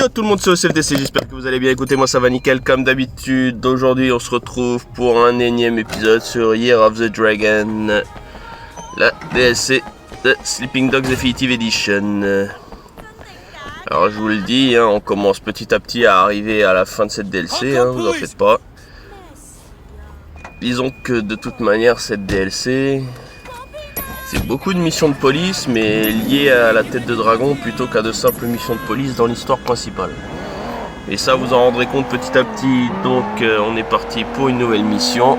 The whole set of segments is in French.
Yo tout le monde, c'est OCFDC, j'espère que vous allez bien. Écoutez, moi ça va nickel comme d'habitude. Aujourd'hui on se retrouve pour un énième épisode sur Year of the Dragon, la DLC de Sleeping Dogs Definitive Edition. Alors je vous le dis, hein, on commence petit à petit à arriver à la fin de cette DLC, hein, vous en faites pas. Disons que de toute manière cette DLC, c'est beaucoup de missions de police, mais liées à la tête de dragon plutôt qu'à de simples missions de police dans l'histoire principale. Et ça, vous en rendrez compte petit à petit. Donc, on est parti pour une nouvelle mission.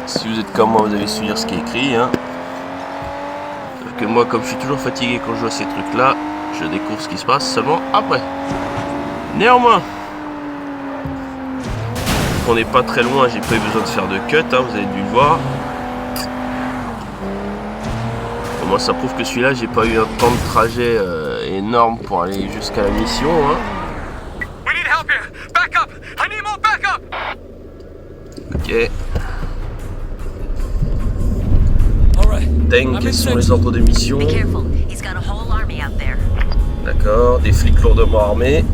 Si vous êtes comme moi, vous avez su lire ce qui est écrit. Hein. Sauf que moi, comme je suis toujours fatigué quand je vois ces trucs-là, je découvre ce qui se passe seulement après. Néanmoins, on n'est pas très loin, j'ai pas eu besoin de faire de cut, hein, vous avez dû le voir. Moi ça prouve que celui-là j'ai pas eu un temps de trajet énorme pour aller jusqu'à la mission hein. Ok. Deng, quels sont les ordres de mission? D'accord, des flics lourdement armés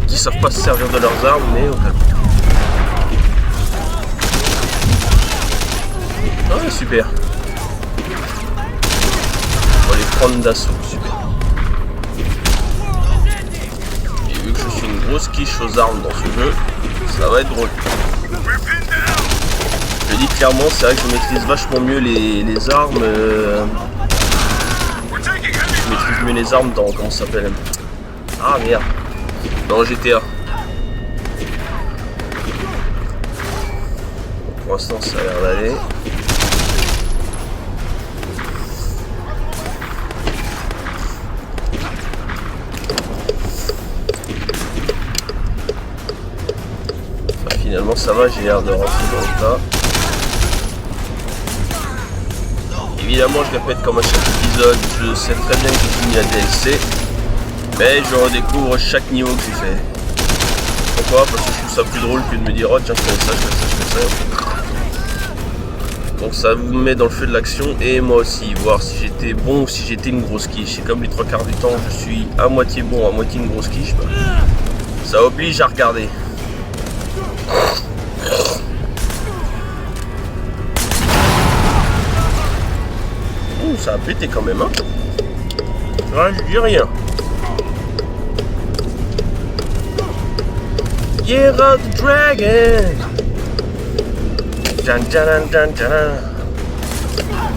qui savent pas se servir de leurs armes mais au calme. Ah super. Prendre d'assaut, super. Et vu que je suis une grosse quiche aux armes dans ce jeu, ça va être drôle. Je dis clairement, c'est vrai que je maîtrise vachement mieux les armes. Je maîtrise mieux les armes dans, comment ça s'appelle? Ah merde, dans GTA. Pour l'instant ça a l'air d'aller. Finalement ça va, j'ai l'air de rentrer dans le tas. Évidemment je répète comme à chaque épisode, je sais très bien que j'ai fini la DLC, mais je redécouvre chaque niveau que j'ai fait. Pourquoi? Parce que je trouve ça plus drôle que de me dire oh tiens je fais ça, je fais ça, je fais ça. Donc ça vous met dans le feu de l'action et moi aussi, voir si j'étais bon ou si j'étais une grosse quiche. Et comme les trois quarts du temps je suis à moitié bon, à moitié une grosse quiche, bah, ça oblige à regarder. Oh, ça a pété quand même, hein. Ouais, je dis rien. Year of the Dragon. Dun, dun, dun, dun, dun.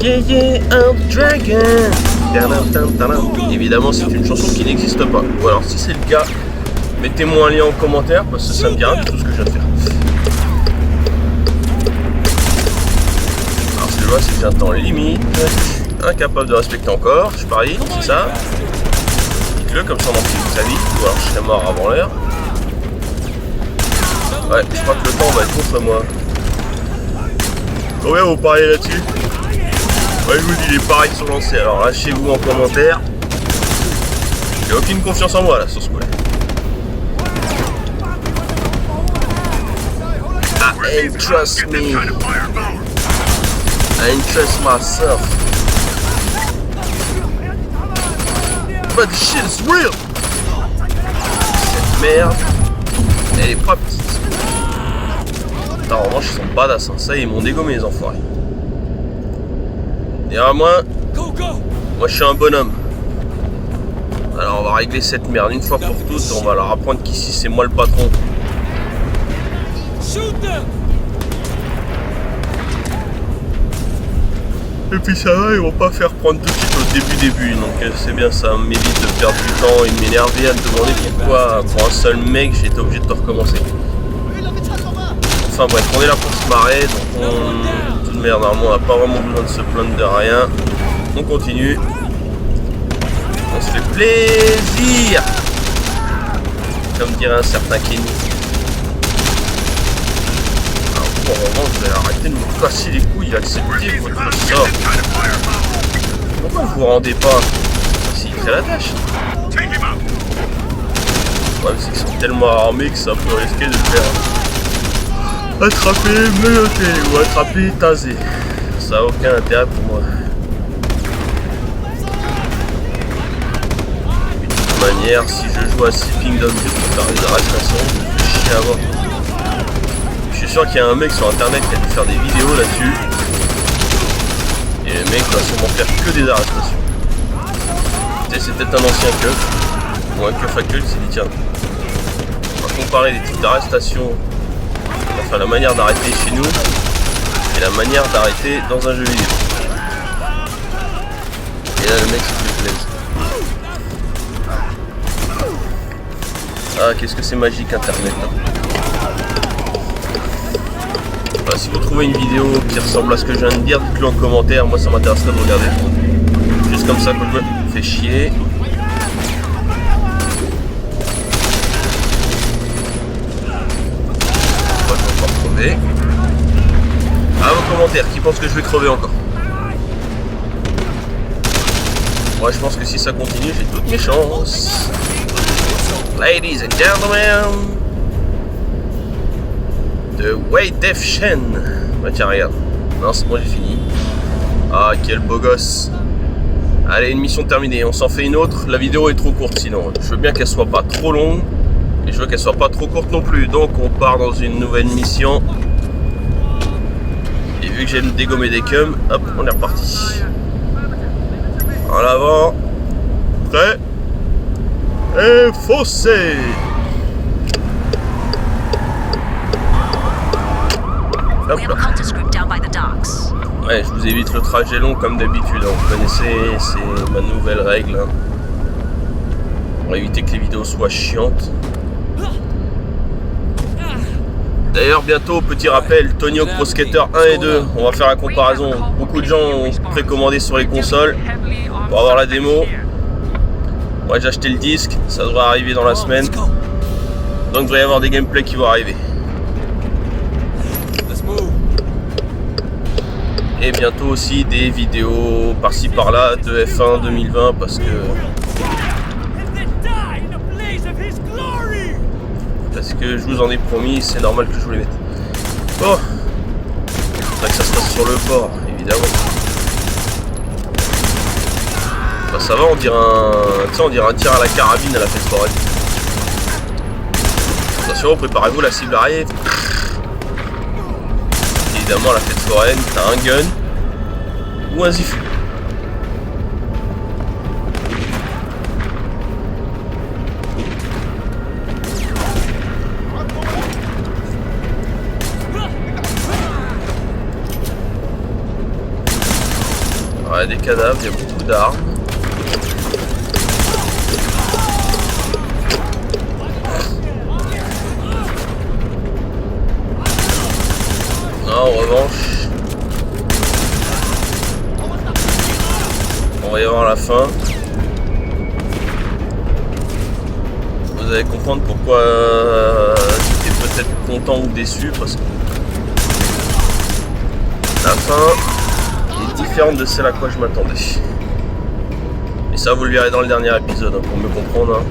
Yeah of the Dragon. Dun, dun, dun, dun. Évidemment, c'est une chanson qui n'existe pas. Ou alors, si c'est le cas, mettez-moi un lien en commentaire parce que ça me dit rien de tout ce que je viens de faire. Alors, ce que je vois, c'est que j'ai un temps limite. Incapable de respecter encore, je parie, c'est ça. Dites-le comme ça on en fait toute sa vie, ou alors je serais mort avant l'heure. Ouais, je crois que le temps va être contre moi. Combien vous pariez là-dessus? Ouais, je vous dis, les paris sont lancés, alors lâchez-vous en commentaire. J'ai aucune confiance en moi là sur ce coup-là. I ain't trust me. I ain't trust myself. But the shit is real. Cette merde, elle est pas petite. Putain, en revanche ils sont badass, hein. Ça ils m'ont dégommé les enfoirés. Et à moi je suis un bonhomme. Alors on va régler cette merde une fois pour toutes. On va leur apprendre qu'ici c'est moi le patron. Et puis ça va, ils vont pas faire prendre tout de suite au début, donc c'est bien, ça m'évite de perdre du temps et de m'énerver à me demander pourquoi pour un seul mec j'ai été obligé de recommencer. Enfin bref, on est là pour se marrer, donc toute merde, normalement on n'a pas vraiment besoin de se plaindre de rien. On continue. On se fait plaisir, comme dirait un certain Kenny. En revanche, vous allez arrêter de me casser les couilles, accepter votre sort. Pourquoi vous vous rendez pas? S'il fait la tâche. Ouais, c'est qu'ils sont tellement armés que ça peut risquer de faire attraper, menotter ou attraper, taser. Ça n'a aucun intérêt pour moi. manière, si je joue à Sleeping Dogs pour faire des arrestations, je me fais chier à voir. Je suis sûr qu'il y a un mec sur internet qui a dû faire des vidéos là-dessus. Et le mec va sûrement faire que des arrestations. C'est peut-être un ancien keuf, ou un keuf actuel qui s'est dit tiens, on va comparer les types d'arrestation, enfin la manière d'arrêter chez nous et la manière d'arrêter dans un jeu vidéo. Et là le mec se fait plaisir. Ah qu'est-ce que c'est magique internet hein. Voilà, si vous trouvez une vidéo qui ressemble à ce que je viens de dire, dites-le en commentaire, moi ça m'intéresserait de regarder. Juste comme ça quand je me fais chier. Moi je vais encore crever. Ah vos commentaires, qui pense que je vais crever encore? Moi je pense que si ça continue, j'ai toutes mes chances. Ladies and gentlemen, de Wei Def Shen. Ouais tiens regarde. Non c'est bon j'ai fini. Ah quel beau gosse. Allez une mission terminée, on s'en fait une autre. La vidéo est trop courte sinon. Je veux bien qu'elle soit pas trop longue. Et je veux qu'elle soit pas trop courte non plus. Donc on part dans une nouvelle mission. Et vu que j'aime dégommer des cums, hop on est reparti. En avant. Prêt. Et foncé. Hop là. Ouais, je vous évite le trajet long comme d'habitude, hein. Vous connaissez, c'est ma nouvelle règle. Hein. Pour éviter que les vidéos soient chiantes. D'ailleurs, bientôt, petit rappel, Tony Hawk Pro Skater 1 et 2, on va faire la comparaison. Beaucoup de gens ont précommandé sur les consoles pour avoir la démo. Moi j'ai acheté le disque, ça devrait arriver dans la semaine. Donc il devrait y avoir des gameplays qui vont arriver. Et bientôt aussi des vidéos par-ci par-là de F1 2020 parce que je vous en ai promis, c'est normal que je vous les mette. Oh, c'est vrai que ça se passe sur le port, évidemment. Bah, ça va, on dirait un tir à la carabine à la fête foraine. Attention, préparez-vous, la cible arrive. Évidemment, la fête foraine, t'as un gun ou un zifu. Alors, il y a des cadavres, il y a beaucoup d'armes. En revanche, on va y avoir la fin. Vous allez comprendre pourquoi j'étais peut-être content ou déçu parce que la fin est différente de celle à quoi je m'attendais. Et ça vous le verrez dans le dernier épisode hein, pour me comprendre. Hein.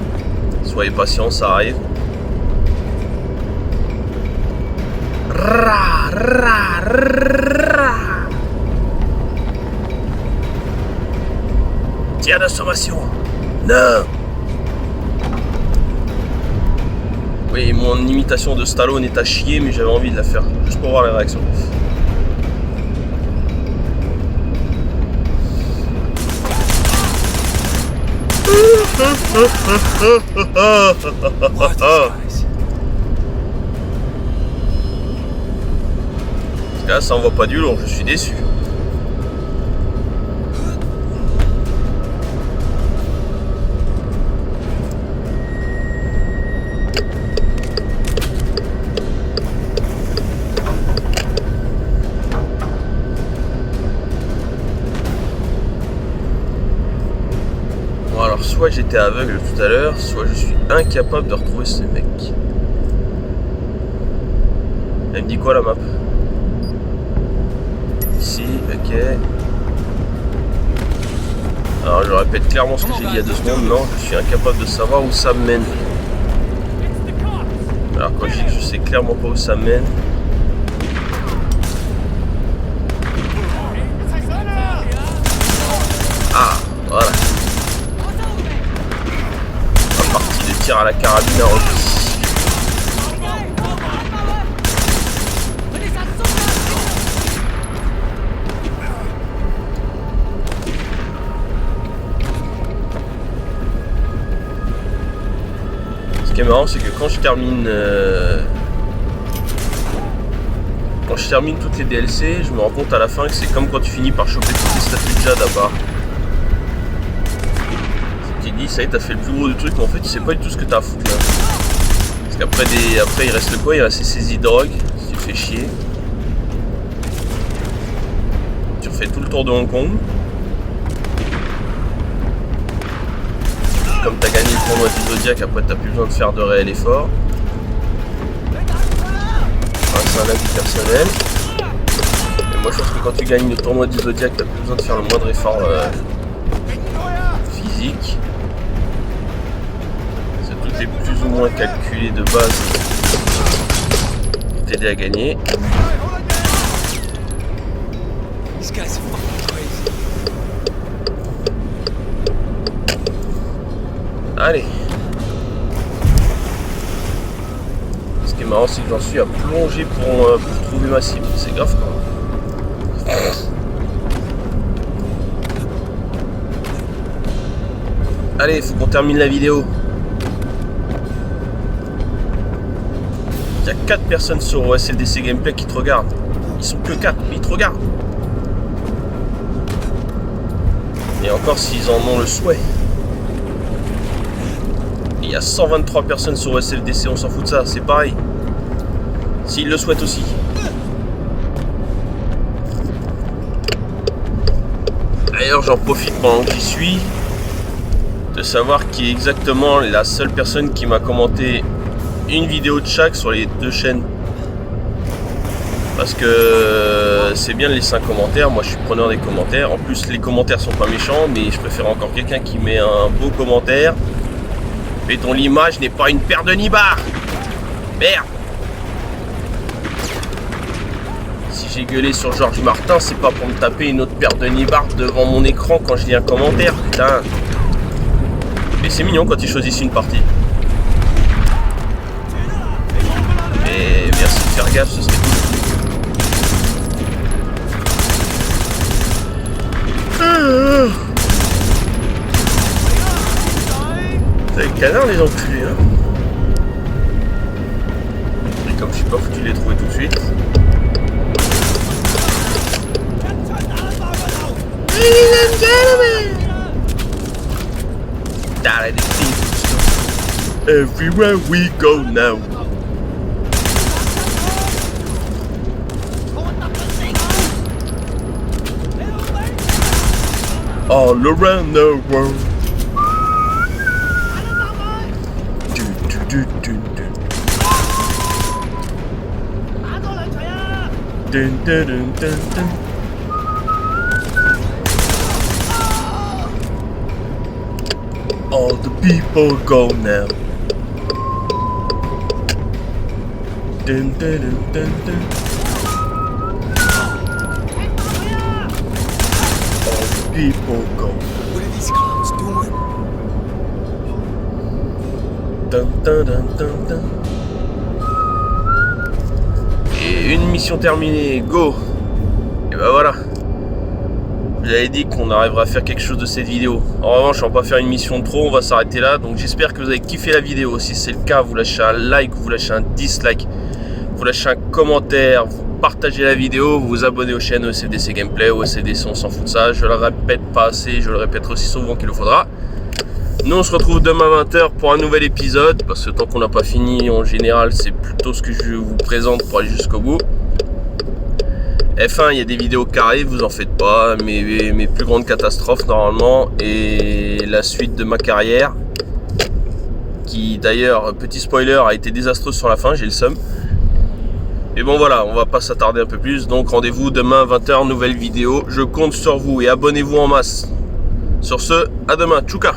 Soyez patients, ça arrive. Tir de sommation. Non. Oui, mon imitation de Stallone est à chier, mais j'avais envie de la faire, juste pour voir les réactions. Là, ça envoie pas du lourd, je suis déçu. Bon, alors, soit j'étais aveugle tout à l'heure, soit je suis incapable de retrouver ce mec. Elle me dit quoi la map ? Ici, ok. Alors je répète clairement ce que j'ai dit il y a 2 secondes, non, je suis incapable de savoir où ça mène. Alors quand je dis que je sais clairement pas où ça mène. Ah, voilà. à la carabine à repli. Ce qui est marrant, c'est que quand je termine toutes les DLC, je me rends compte à la fin que c'est comme quand tu finis par choper toutes les statues de Jade à part. Tu te dis, ça y est, t'as fait le plus gros du truc, mais en fait, tu sais pas du tout ce que t'as à foutre là. Parce qu'après, après, il reste quoi? Il reste les saisies de drogue, si tu fais chier. Tu refais tout le tour de Hong Kong. Comme t'as gagné le tournoi du Zodiac, après t'as plus besoin de faire de réel effort. C'est un avis personnel. Et moi je pense que quand tu gagnes le tournoi du Zodiac, t'as plus besoin de faire le moindre effort physique. Tout est plus ou moins calculé de base pour t'aider à gagner. Allez. Ce qui est marrant, c'est que j'en suis à plonger pour trouver ma cible. C'est grave quoi. Allez, il faut qu'on termine la vidéo. Il y a 4 personnes sur SLDC Gameplay qui te regardent. Ils sont que 4, mais ils te regardent. Et encore s'ils en ont le souhait. Il y a 123 personnes sur SLDC, on s'en fout de ça, c'est pareil. S'ils le souhaitent aussi. D'ailleurs, j'en profite pendant que j'y suis de savoir qui est exactement la seule personne qui m'a commenté une vidéo de chaque sur les 2 chaînes. Parce que c'est bien de laisser un commentaire, moi je suis preneur des commentaires. En plus, les commentaires sont pas méchants, mais je préfère encore quelqu'un qui met un beau commentaire. Mais dont l'image n'est pas une paire de nibards. Merde. Si j'ai gueulé sur Georges Martin, c'est pas pour me taper une autre paire de nibards devant mon écran quand je lis un commentaire, putain. Mais c'est mignon quand ils choisissent une partie. Mais merci de faire gaffe, ce serait cool. C'est les canards les enculés hein. Et comme je suis pas foutu de les trouver tout de suite. Ladies and gentlemen, everywhere we go now. All around the world. Dun, dun, dun, dun, dun. All the people go now. Dun, dun, dun, dun, dun. All the people go. What are these clowns doing? Dun, dun, dun, dun, dun. Et une mission terminée, go. Et bah voilà. J'avais dit qu'on arriverait à faire quelque chose de cette vidéo. En revanche, on va pas faire une mission de trop, on va s'arrêter là. Donc j'espère que vous avez kiffé la vidéo. Si c'est le cas, vous lâchez un like, vous lâchez un dislike, vous lâchez un commentaire, vous partagez la vidéo, vous vous abonnez aux chaînes ECDC Gameplay, ECDC on s'en fout de ça. Je le répète pas assez, je le répéterai aussi souvent qu'il le faudra. Nous on se retrouve demain à 20h pour un nouvel épisode. Parce que tant qu'on n'a pas fini, en général, c'est plutôt ce que je vous présente pour aller jusqu'au bout. F1, il y a des vidéos qui arrivent, vous en faites pas, mes plus grandes catastrophes normalement, et la suite de ma carrière, qui d'ailleurs, petit spoiler, a été désastreuse sur la fin, j'ai le seum. Et bon voilà, on va pas s'attarder un peu plus, donc rendez-vous demain 20h, nouvelle vidéo, je compte sur vous et abonnez-vous en masse. Sur ce, à demain, tchouka.